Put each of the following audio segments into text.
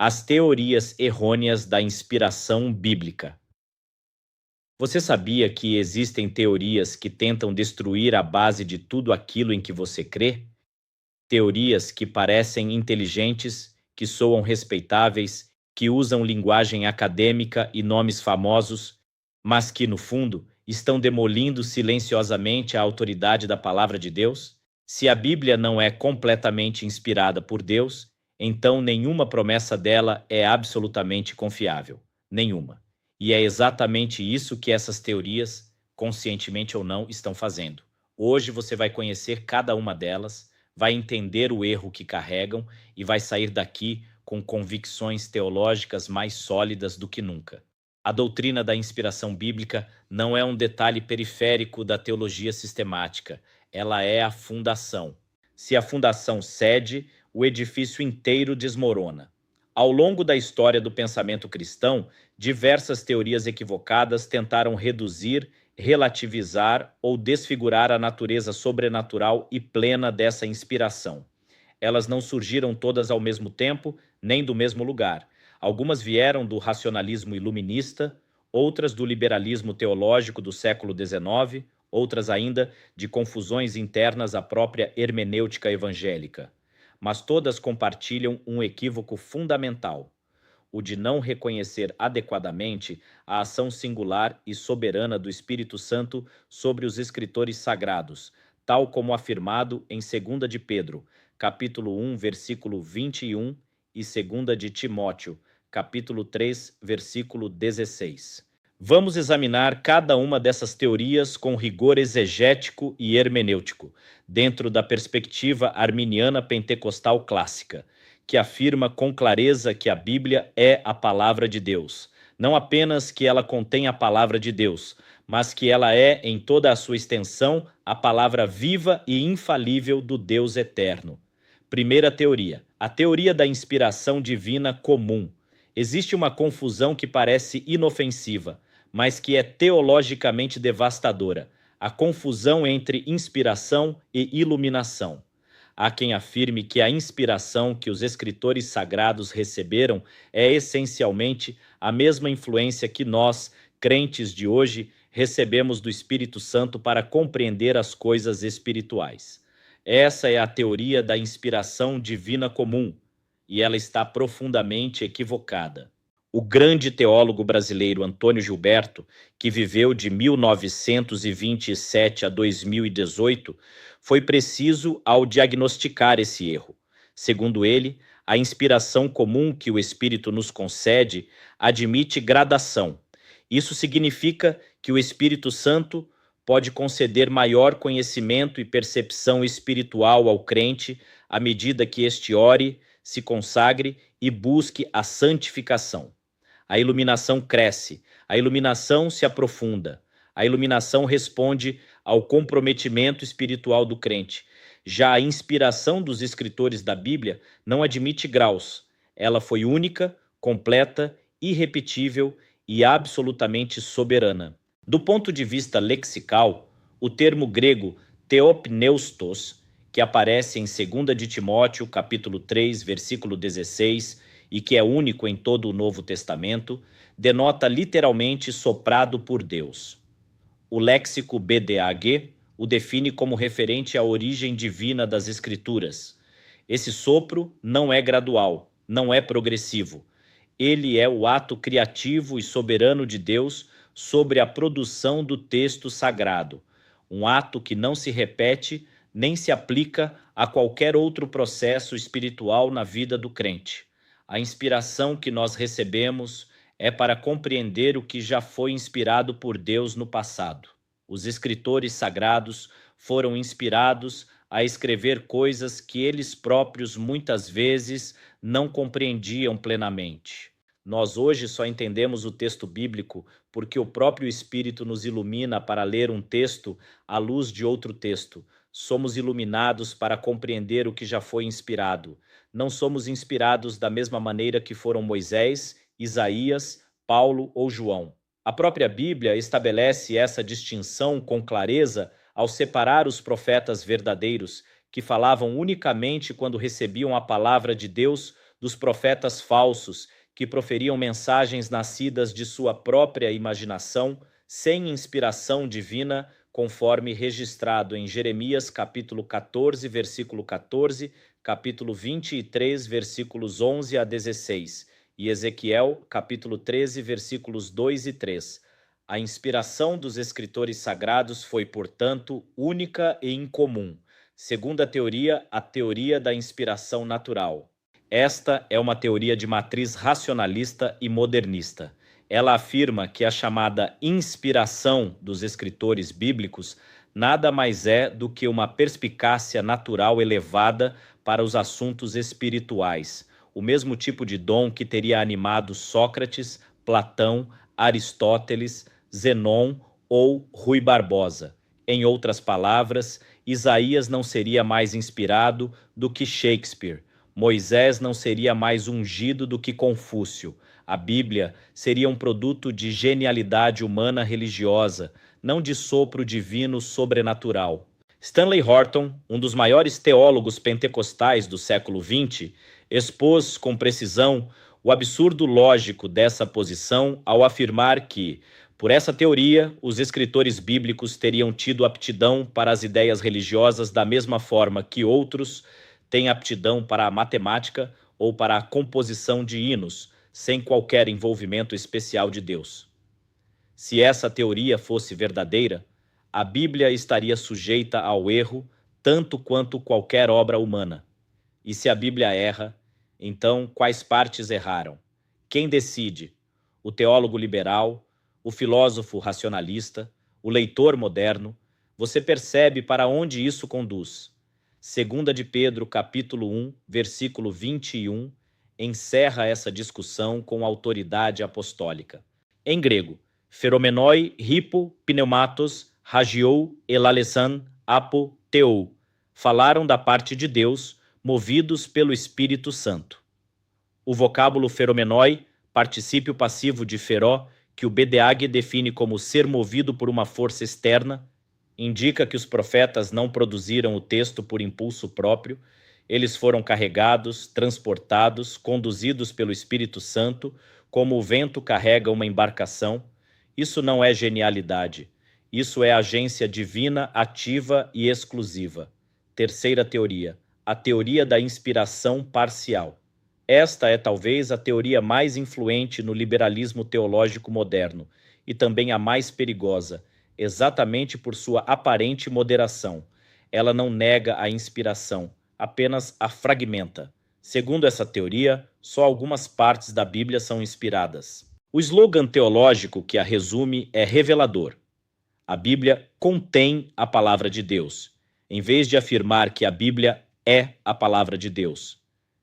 As teorias errôneas da inspiração bíblica. Você sabia que existem teorias que tentam destruir a base de tudo aquilo em que você crê? Teorias que parecem inteligentes, que soam respeitáveis, que usam linguagem acadêmica e nomes famosos, mas que, no fundo, estão demolindo silenciosamente a autoridade da palavra de Deus? Se a Bíblia não é completamente inspirada por Deus, então nenhuma promessa dela é absolutamente confiável. Nenhuma. E é exatamente isso que essas teorias, conscientemente ou não, estão fazendo. Hoje você vai conhecer cada uma delas, vai entender o erro que carregam e vai sair daqui com convicções teológicas mais sólidas do que nunca. A doutrina da inspiração bíblica não é um detalhe periférico da teologia sistemática, ela é a fundação. Se a fundação cede, o edifício inteiro desmorona. Ao longo da história do pensamento cristão, diversas teorias equivocadas tentaram reduzir, relativizar ou desfigurar a natureza sobrenatural e plena dessa inspiração. Elas não surgiram todas ao mesmo tempo, nem do mesmo lugar. Algumas vieram do racionalismo iluminista, outras do liberalismo teológico do século XIX, outras ainda de confusões internas à própria hermenêutica evangélica. Mas todas compartilham um equívoco fundamental: o de não reconhecer adequadamente a ação singular e soberana do Espírito Santo sobre os escritores sagrados, tal como afirmado em 2 de Pedro, capítulo 1, versículo 21, e 2 de Timóteo, capítulo 3, versículo 16. Vamos examinar cada uma dessas teorias com rigor exegético e hermenêutico, dentro da perspectiva arminiana pentecostal clássica, que afirma com clareza que a Bíblia é a palavra de Deus. Não apenas que ela contém a palavra de Deus, mas que ela é, em toda a sua extensão, a palavra viva e infalível do Deus eterno. Primeira teoria: a teoria da inspiração divina comum. Existe uma confusão que parece inofensiva, mas que é teologicamente devastadora: a confusão entre inspiração e iluminação. Há quem afirme que a inspiração que os escritores sagrados receberam é essencialmente a mesma influência que nós, crentes de hoje, recebemos do Espírito Santo para compreender as coisas espirituais. Essa é a teoria da inspiração divina comum, e ela está profundamente equivocada. O grande teólogo brasileiro Antônio Gilberto, que viveu de 1927 a 2018, foi preciso ao diagnosticar esse erro. Segundo ele, a inspiração comum que o Espírito nos concede admite gradação. Isso significa que o Espírito Santo pode conceder maior conhecimento e percepção espiritual ao crente à medida que este ore, se consagre e busque a santificação. A iluminação cresce, a iluminação se aprofunda, a iluminação responde ao comprometimento espiritual do crente. Já a inspiração dos escritores da Bíblia não admite graus. Ela foi única, completa, irrepetível e absolutamente soberana. Do ponto de vista lexical, o termo grego theopneustos, que aparece em 2 de Timóteo, capítulo 3, versículo 16, e que é único em todo o Novo Testamento, denota literalmente soprado por Deus. O léxico BDAG o define como referente à origem divina das Escrituras. Esse sopro não é gradual, não é progressivo. Ele é o ato criativo e soberano de Deus sobre a produção do texto sagrado, um ato que não se repete nem se aplica a qualquer outro processo espiritual na vida do crente. A inspiração que nós recebemos é para compreender o que já foi inspirado por Deus no passado. Os escritores sagrados foram inspirados a escrever coisas que eles próprios muitas vezes não compreendiam plenamente. Nós hoje só entendemos o texto bíblico porque o próprio Espírito nos ilumina para ler um texto à luz de outro texto. Somos iluminados para compreender o que já foi inspirado. Não somos inspirados da mesma maneira que foram Moisés, Isaías, Paulo ou João. A própria Bíblia estabelece essa distinção com clareza ao separar os profetas verdadeiros, que falavam unicamente quando recebiam a palavra de Deus, dos profetas falsos que proferiam mensagens nascidas de sua própria imaginação, sem inspiração divina, conforme registrado em Jeremias capítulo 14, versículo 14, capítulo 23, versículos 11 a 16, e Ezequiel capítulo 13, versículos 2 e 3. A inspiração dos escritores sagrados foi, portanto, única e incomum. Segunda teoria, a teoria da inspiração natural. Esta é uma teoria de matriz racionalista e modernista. Ela afirma que a chamada inspiração dos escritores bíblicos nada mais é do que uma perspicácia natural elevada para os assuntos espirituais, o mesmo tipo de dom que teria animado Sócrates, Platão, Aristóteles, Zenon ou Rui Barbosa. Em outras palavras, Isaías não seria mais inspirado do que Shakespeare. Moisés não seria mais ungido do que Confúcio. A Bíblia seria um produto de genialidade humana religiosa, não de sopro divino sobrenatural. Stanley Horton, um dos maiores teólogos pentecostais do século XX, expôs com precisão o absurdo lógico dessa posição ao afirmar que, por essa teoria, os escritores bíblicos teriam tido aptidão para as ideias religiosas da mesma forma que outros têm aptidão para a matemática ou para a composição de hinos, sem qualquer envolvimento especial de Deus. Se essa teoria fosse verdadeira, a Bíblia estaria sujeita ao erro tanto quanto qualquer obra humana. E se a Bíblia erra, então quais partes erraram? Quem decide? O teólogo liberal, o filósofo racionalista, o leitor moderno? Você percebe para onde isso conduz. Segunda de Pedro, capítulo 1, versículo 21, encerra essa discussão com autoridade apostólica. Em grego, Pheromenoi, hipo, pneumatos, hagiou, elalesan, apo, teou. Falaram da parte de Deus, movidos pelo Espírito Santo. O vocábulo Pheromenoi, particípio passivo de feró, que o BDAG define como ser movido por uma força externa, indica que os profetas não produziram o texto por impulso próprio, eles foram carregados, transportados, conduzidos pelo Espírito Santo, como o vento carrega uma embarcação. Isso não é genialidade, isso é agência divina, ativa e exclusiva. Terceira teoria, a teoria da inspiração parcial. Esta é talvez a teoria mais influente no liberalismo teológico moderno e também a mais perigosa, exatamente por sua aparente moderação. Ela não nega a inspiração, apenas a fragmenta. Segundo essa teoria, só algumas partes da Bíblia são inspiradas. O slogan teológico que a resume é revelador. A Bíblia contém a palavra de Deus, em vez de afirmar que a Bíblia é a palavra de Deus.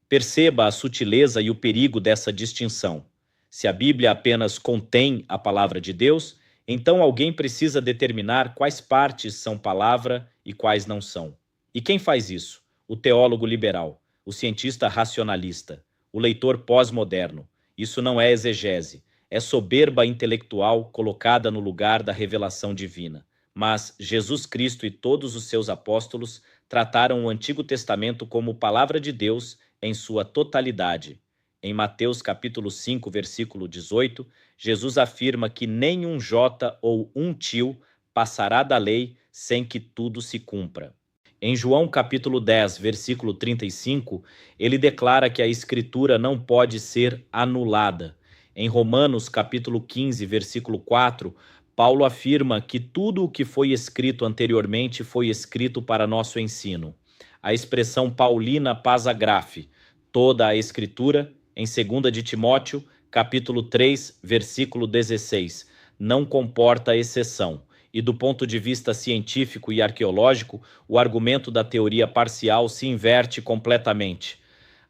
Perceba a sutileza e o perigo dessa distinção. Se a Bíblia apenas contém a palavra de Deus, então alguém precisa determinar quais partes são palavra e quais não são. E quem faz isso? O teólogo liberal, o cientista racionalista, o leitor pós-moderno. Isso não é exegese, é soberba intelectual colocada no lugar da revelação divina. Mas Jesus Cristo e todos os seus apóstolos trataram o Antigo Testamento como palavra de Deus em sua totalidade. Em Mateus capítulo 5, versículo 18, Jesus afirma que nem um jota ou um tio passará da lei sem que tudo se cumpra. Em João capítulo 10, versículo 35, ele declara que a Escritura não pode ser anulada. Em Romanos capítulo 15, versículo 4, Paulo afirma que tudo o que foi escrito anteriormente foi escrito para nosso ensino. A expressão paulina pasagrafe, toda a Escritura, em 2 de Timóteo, capítulo 3, versículo 16, não comporta exceção. E do ponto de vista científico e arqueológico, o argumento da teoria parcial se inverte completamente.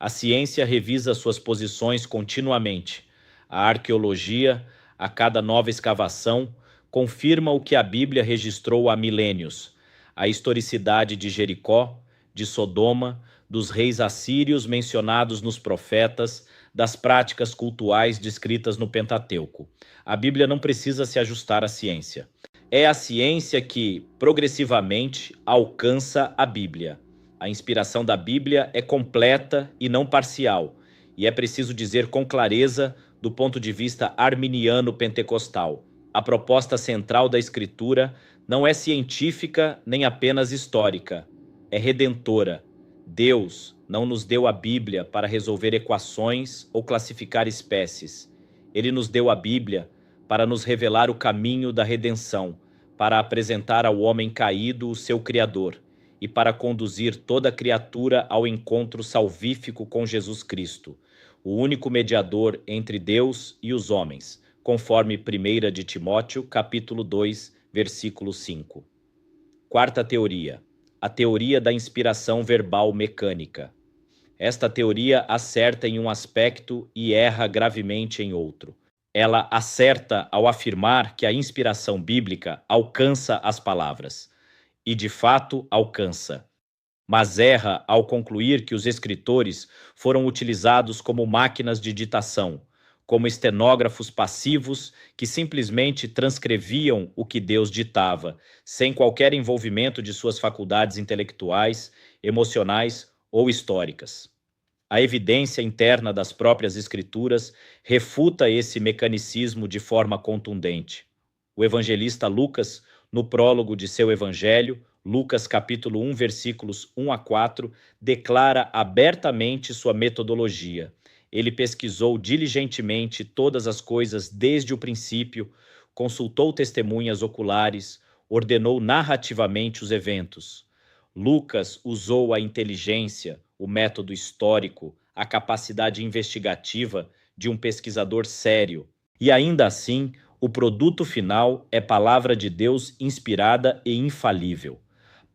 A ciência revisa suas posições continuamente. A arqueologia, a cada nova escavação, confirma o que a Bíblia registrou há milênios. A historicidade de Jericó, de Sodoma, dos reis assírios mencionados nos profetas, das práticas cultuais descritas no Pentateuco. A Bíblia não precisa se ajustar à ciência. É a ciência que, progressivamente, alcança a Bíblia. A inspiração da Bíblia é completa e não parcial, E é preciso dizer com clareza, do ponto de vista arminiano pentecostal, a proposta central da Escritura não é científica nem apenas histórica, é redentora. Deus não nos deu a Bíblia para resolver equações ou classificar espécies. Ele nos deu a Bíblia para nos revelar o caminho da redenção, para apresentar ao homem caído o seu Criador e para conduzir toda criatura ao encontro salvífico com Jesus Cristo, o único mediador entre Deus e os homens, conforme 1 de Timóteo, capítulo 2, versículo 5. Quarta teoria, a teoria da inspiração verbal mecânica. Esta teoria acerta em um aspecto e erra gravemente em outro. Ela acerta ao afirmar que a inspiração bíblica alcança as palavras, e de fato alcança, mas erra ao concluir que os escritores foram utilizados como máquinas de ditação, como estenógrafos passivos que simplesmente transcreviam o que Deus ditava, sem qualquer envolvimento de suas faculdades intelectuais, emocionais ou históricas. A evidência interna das próprias escrituras refuta esse mecanicismo de forma contundente. O evangelista Lucas, no prólogo de seu evangelho, Lucas capítulo 1, versículos 1 a 4, declara abertamente sua metodologia. Ele pesquisou diligentemente todas as coisas desde o princípio, consultou testemunhas oculares, ordenou narrativamente os eventos. Lucas usou a inteligência, o método histórico, a capacidade investigativa de um pesquisador sério. E ainda assim, o produto final é palavra de Deus inspirada e infalível.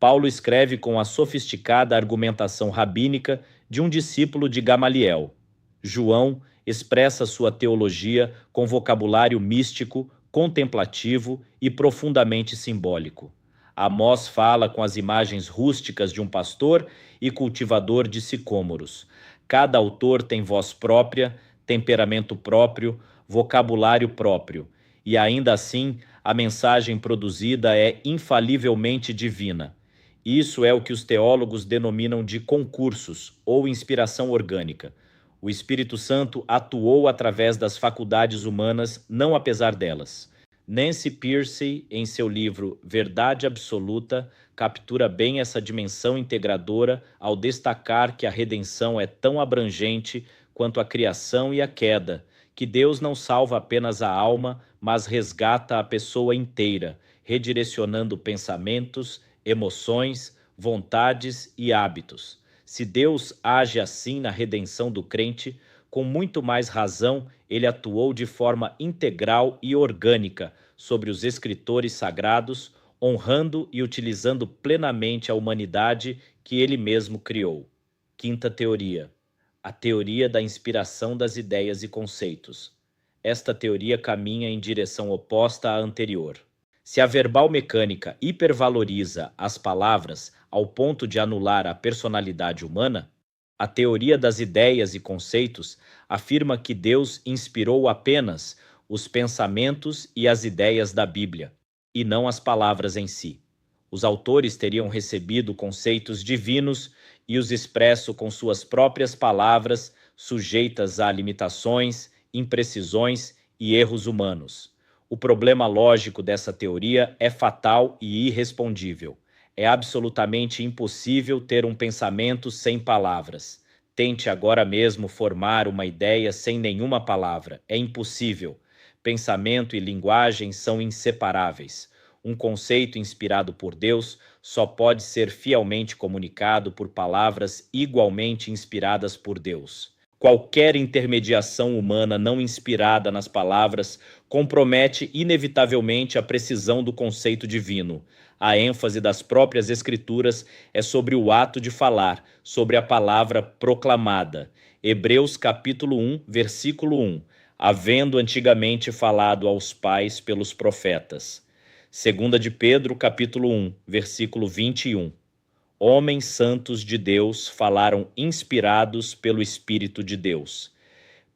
Paulo escreve com a sofisticada argumentação rabínica de um discípulo de Gamaliel. João expressa sua teologia com vocabulário místico, contemplativo e profundamente simbólico. Amós fala com as imagens rústicas de um pastor e cultivador de sicômoros. Cada autor tem voz própria, temperamento próprio, vocabulário próprio, e ainda assim a mensagem produzida é infalivelmente divina. Isso é o que os teólogos denominam de concursos ou inspiração orgânica. O Espírito Santo atuou através das faculdades humanas, não apesar delas. Nancy Pearcey, em seu livro Verdade Absoluta, captura bem essa dimensão integradora ao destacar que a redenção é tão abrangente quanto a criação e a queda, que Deus não salva apenas a alma, mas resgata a pessoa inteira, redirecionando pensamentos, emoções, vontades e hábitos. Se Deus age assim na redenção do crente, com muito mais razão, ele atuou de forma integral e orgânica sobre os escritores sagrados, honrando e utilizando plenamente a humanidade que ele mesmo criou. Quinta teoria, a teoria da inspiração das ideias e conceitos. Esta teoria caminha em direção oposta à anterior. Se a verbal mecânica hipervaloriza as palavras ao ponto de anular a personalidade humana, a teoria das ideias e conceitos afirma que Deus inspirou apenas os pensamentos e as ideias da Bíblia, e não as palavras em si. Os autores teriam recebido conceitos divinos e os expresso com suas próprias palavras, sujeitas a limitações, imprecisões e erros humanos. O problema lógico dessa teoria é fatal e irrespondível. É absolutamente impossível ter um pensamento sem palavras. Tente agora mesmo formar uma ideia sem nenhuma palavra. É impossível. Pensamento e linguagem são inseparáveis. Um conceito inspirado por Deus só pode ser fielmente comunicado por palavras igualmente inspiradas por Deus. Qualquer intermediação humana não inspirada nas palavras compromete inevitavelmente a precisão do conceito divino. A ênfase das próprias Escrituras é sobre o ato de falar, sobre a palavra proclamada. Hebreus capítulo 1, versículo 1. Havendo antigamente falado aos pais pelos profetas. Segunda de Pedro capítulo 1, versículo 21. Homens santos de Deus falaram inspirados pelo Espírito de Deus.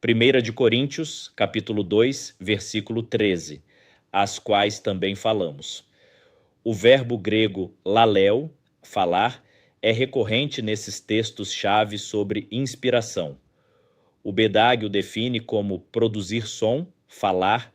1 de Coríntios, capítulo 2, versículo 13, as quais também falamos. O verbo grego laleo, falar, é recorrente nesses textos-chave sobre inspiração. O BDAG o define como produzir som, falar,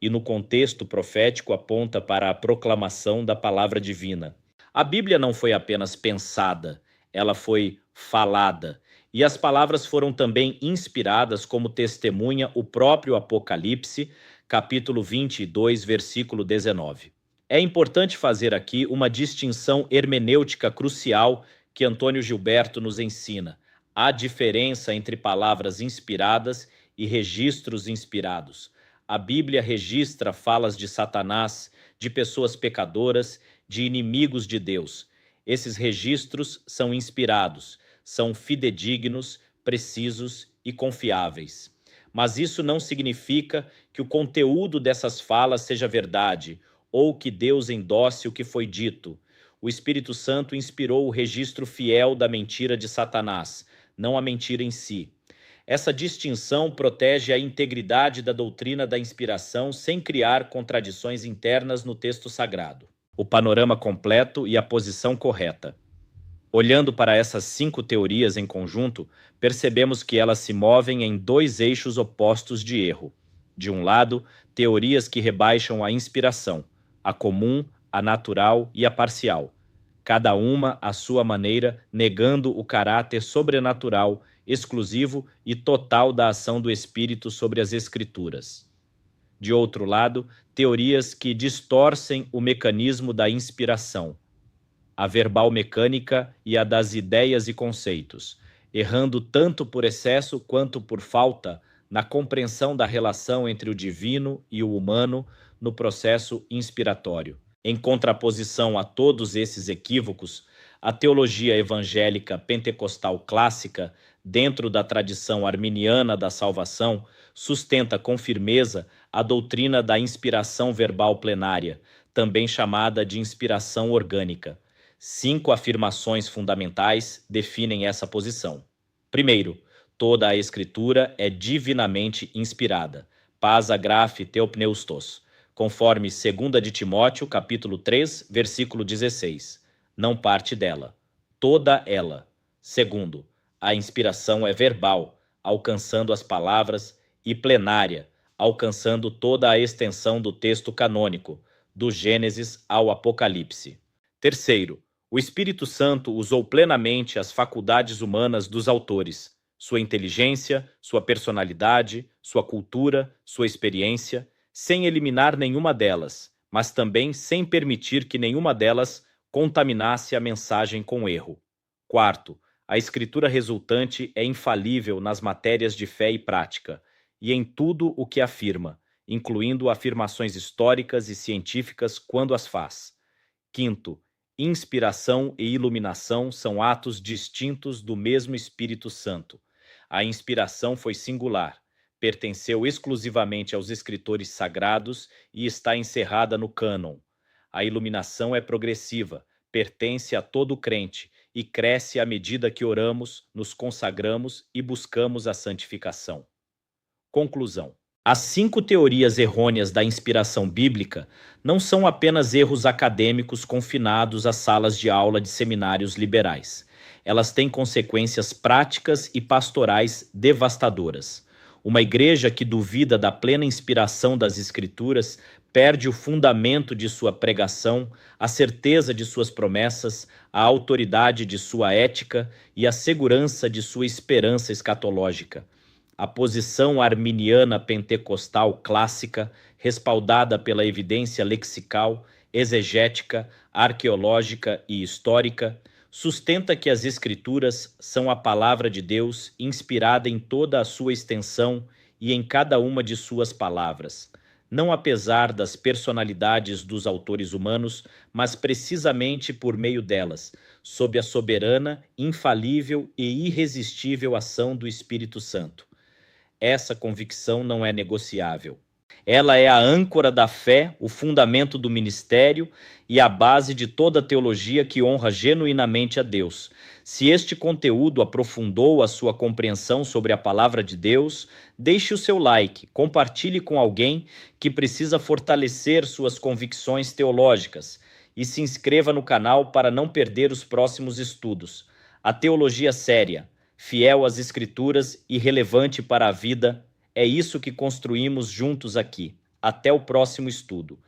e no contexto profético aponta para a proclamação da palavra divina. A Bíblia não foi apenas pensada, ela foi falada. E as palavras foram também inspiradas, como testemunha o próprio Apocalipse, capítulo 22, versículo 19. É importante fazer aqui uma distinção hermenêutica crucial que Antônio Gilberto nos ensina. Há diferença entre palavras inspiradas e registros inspirados. A Bíblia registra falas de Satanás, de pessoas pecadoras, de inimigos de Deus. Esses registros são inspirados, são fidedignos, precisos e confiáveis. Mas isso não significa que o conteúdo dessas falas seja verdade ou que Deus endosse o que foi dito. O Espírito Santo inspirou o registro fiel da mentira de Satanás, não a mentira em si. Essa distinção protege a integridade da doutrina da inspiração sem criar contradições internas no texto sagrado. O panorama completo e a posição correta. Olhando para essas 5 teorias em conjunto, percebemos que elas se movem em 2 eixos opostos de erro. De um lado, teorias que rebaixam a inspiração, a comum, a natural e a parcial, cada uma à sua maneira, negando o caráter sobrenatural, exclusivo e total da ação do Espírito sobre as Escrituras. De outro lado, teorias que distorcem o mecanismo da inspiração, a verbal mecânica e a das ideias e conceitos, errando tanto por excesso quanto por falta na compreensão da relação entre o divino e o humano no processo inspiratório. Em contraposição a todos esses equívocos, a teologia evangélica pentecostal clássica, dentro da tradição arminiana da salvação, sustenta com firmeza a doutrina da inspiração verbal plenária, também chamada de inspiração orgânica. 5 afirmações fundamentais definem essa posição. Primeiro, toda a Escritura é divinamente inspirada. Pasa grafe theopneustos. Conforme 2 de Timóteo, capítulo 3, versículo 16. Não parte dela. Toda ela. Segundo, a inspiração é verbal, alcançando as palavras, e plenária, alcançando toda a extensão do texto canônico, do Gênesis ao Apocalipse. Terceiro, o Espírito Santo usou plenamente as faculdades humanas dos autores, sua inteligência, sua personalidade, sua cultura, sua experiência, sem eliminar nenhuma delas, mas também sem permitir que nenhuma delas contaminasse a mensagem com erro. Quarto, a escritura resultante é infalível nas matérias de fé e prática, e em tudo o que afirma, incluindo afirmações históricas e científicas quando as faz. Quinto, inspiração e iluminação são atos distintos do mesmo Espírito Santo. A inspiração foi singular, pertenceu exclusivamente aos escritores sagrados e está encerrada no cânon. A iluminação é progressiva, pertence a todo crente e cresce à medida que oramos, nos consagramos e buscamos a santificação. Conclusão. As 5 teorias errôneas da inspiração bíblica não são apenas erros acadêmicos confinados às salas de aula de seminários liberais. Elas têm consequências práticas e pastorais devastadoras. Uma igreja que duvida da plena inspiração das Escrituras perde o fundamento de sua pregação, a certeza de suas promessas, a autoridade de sua ética e a segurança de sua esperança escatológica. A posição arminiana pentecostal clássica, respaldada pela evidência lexical, exegética, arqueológica e histórica, sustenta que as Escrituras são a palavra de Deus inspirada em toda a sua extensão e em cada uma de suas palavras, não apesar das personalidades dos autores humanos, mas precisamente por meio delas, sob a soberana, infalível e irresistível ação do Espírito Santo. Essa convicção não é negociável. Ela é a âncora da fé, o fundamento do ministério e a base de toda teologia que honra genuinamente a Deus. Se este conteúdo aprofundou a sua compreensão sobre a palavra de Deus, deixe o seu like, compartilhe com alguém que precisa fortalecer suas convicções teológicas e se inscreva no canal para não perder os próximos estudos. A teologia séria, fiel às Escrituras e relevante para a vida. É isso que construímos juntos aqui. Até o próximo estudo.